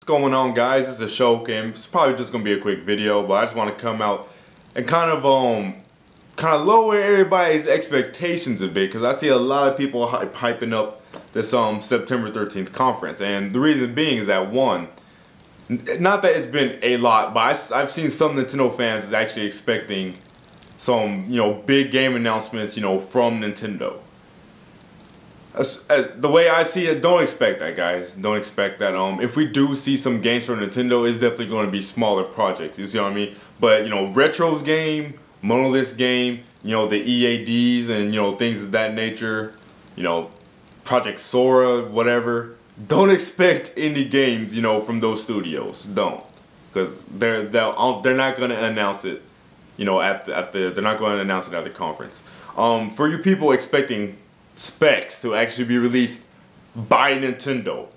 What's going on, guys? This is Shokio, and it's probably just gonna be a quick video, but I just want to come out and kind of lower everybody's expectations a bit, because I see a lot of people hyping up this September 13th conference, and the reason being is that, one, not that it's been a lot, but I've seen some Nintendo fans is actually expecting some big game announcements from Nintendo. The way I see it, don't expect that, guys. Don't expect that. If we do see some games from Nintendo, it's definitely going to be smaller projects. You see what I mean? But Retro's game, Monolith's game, the EADs and things of that nature, Project Sora, whatever. Don't expect any games, from those studios. Don't, because they're not going to announce it, they're not going to announce it at the conference. For you people expecting specs to actually be released by Nintendo,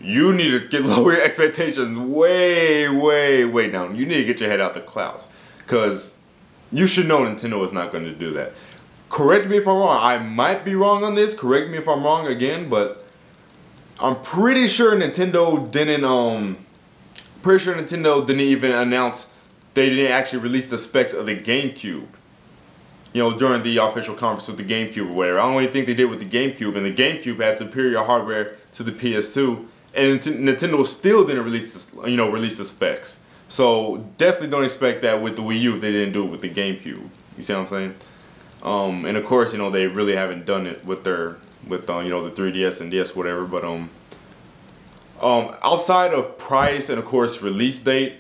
you need to get lower your expectations way down. You need to get your head out the clouds, because you should know Nintendo is not going to do that. Correct me if I'm wrong. I might be wrong on this. Correct me if I'm wrong again, but I'm pretty sure Nintendo didn't even announce, they didn't actually release the specs of the GameCube, during the official conference with the GameCube or whatever. I don't even think they did with the GameCube, and the GameCube had superior hardware to the PS2, and Nintendo still didn't release the specs. So definitely don't expect that with the Wii U if they didn't do it with the GameCube. You see what I'm saying? And of course, they really haven't done it with the 3DS and DS, whatever. But outside of price and of course release date,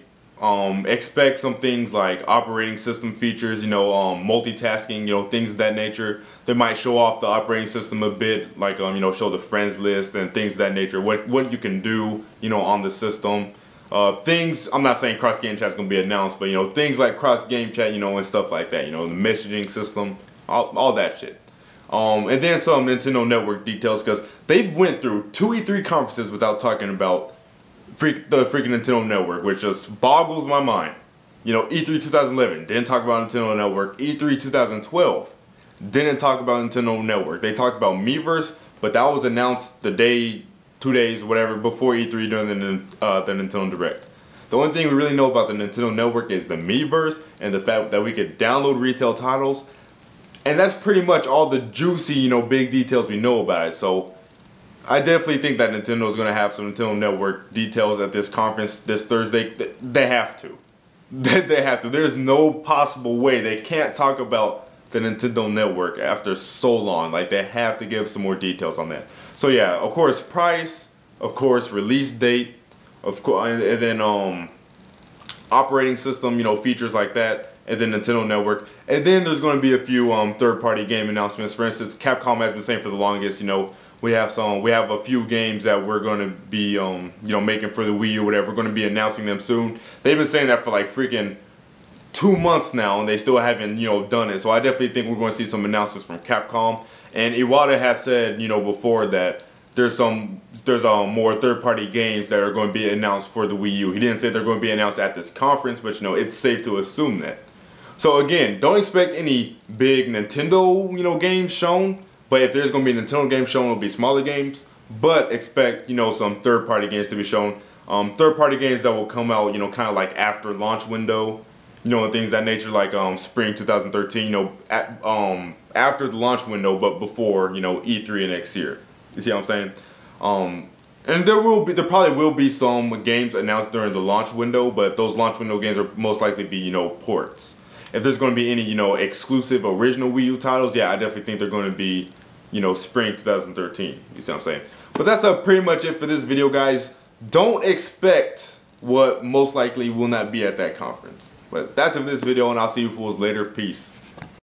expect some things like operating system features, multitasking, things of that nature. They might show off the operating system a bit, like show the friends list and things of that nature. What you can do, on the system. Things, I'm not saying cross game chat's gonna be announced, but things like cross game chat, and stuff like that. The messaging system, all that shit. And then some Nintendo Network details, because they went through 2 E3 conferences without talking about the freaking Nintendo Network, which just boggles my mind. E3 2011 didn't talk about Nintendo Network. E3 2012 didn't talk about Nintendo Network. They talked about Miiverse, but that was announced the day, 2 days, whatever, before E3 during the Nintendo Direct. The only thing we really know about the Nintendo Network is the Miiverse and the fact that we could download retail titles, and that's pretty much all the juicy, big details we know about it. So I definitely think that Nintendo is going to have some Nintendo Network details at this conference this Thursday. They have to. They have to. There's no possible way they can't talk about the Nintendo Network after so long. Like, they have to give some more details on that. So yeah, of course price, of course release date, of course, and then operating system, features like that, and then Nintendo Network. And then there's going to be a few third-party game announcements. For instance, Capcom has been saying for the longest, we have a few games that we're going to be making for the Wii U or whatever. We're going to be announcing them soon. They've been saying that for like freaking 2 months now, and they still haven't done it. So I definitely think we're going to see some announcements from Capcom. And Iwata has said before that there's more third-party games that are going to be announced for the Wii U. He didn't say they're going to be announced at this conference, but it's safe to assume that. So again, don't expect any big Nintendo games shown. But if there's going to be a Nintendo game shown, it'll be smaller games. But expect, some third-party games to be shown. Third-party games that will come out, kind of like after launch window, and things of that nature, like spring 2013, after the launch window, but before, E3 next year. You see what I'm saying? And there probably will be some games announced during the launch window, but those launch window games are most likely be, ports. If there's going to be any, exclusive original Wii U titles, yeah, I definitely think they're going to be, spring 2013. You see what I'm saying? But that's pretty much it for this video, guys. Don't expect what most likely will not be at that conference. But that's it for this video, and I'll see you fools later. Peace.